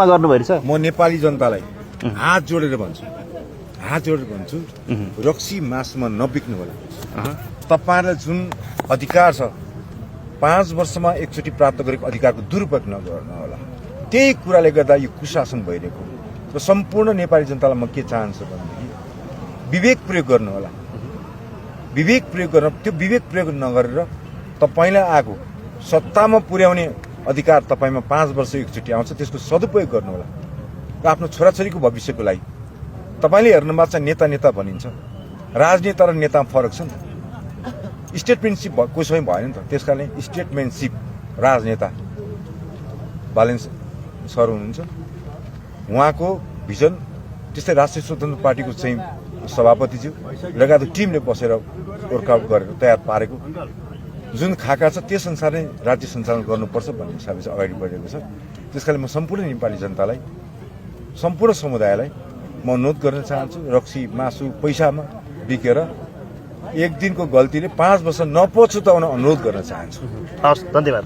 गर्नुभएको छ। म नेपाली जनतालाई हात जोडेर भन्छु रक्सी मासुमा नबिक्नु होला। तपाईहरुलाई जुन अधिकार छ 5 वर्षमा एकचोटि प्राप्त गरेको अधिकारको दुरुपयोग नगर्नु होला। त्यही कुराले गर्दा यो कुशासन भइरहेको र सम्पूर्ण नेपाली जनतालाई म के चाहन्छु भनेदेखि विवेक प्रयोग गर्नु होला। विवेक प्रयोग गर्न त्यो विवेक प्रयोग नगरेर तपाईलाई आएको सत्तामा पुर्याउने अधिकार तपाईमा 5 वर्ष एकचोटि आउँछ, त्यसको सदुपयोग गर्नु होला र आफ्नो छोराछोरीको भविष्यको लागि। तपाईले हेर्नुमा चाहिँ नेता भनिन्छ, राजनेता र नेतामा फरक छ नि त। स्टेटमेन्टशिप कसैमा भएन नि त। त्यसकारणले स्टेटमेन्टशिप राजनेता बालेन सर हुनुहुन्छ, उहाँको भिजन, त्यस्तै राष्ट्रिय स्वतन्त्र पार्टीको चाहिँ सभापतिज्यू लगायत टिमले बसेर वर्कआउट गरेर तयार पारेको जुन खाका छ त्यस अनुसार नै राज्य सञ्चालन गर्नुपर्छ भन्ने हिसाबले चाहिँ अगाडि बढेको छ। त्यसकारण म सम्पूर्ण नेपाली जनतालाई, सम्पूर्ण समुदायलाई म अनुरोध गर्न चाहन्छु, रक्सी मासु पैसामा बिकेर एक दिनको गल्तीले 5 वर्ष नपछुताउन अनुरोध गर्न चाहन्छु। हस्, धन्यवाद।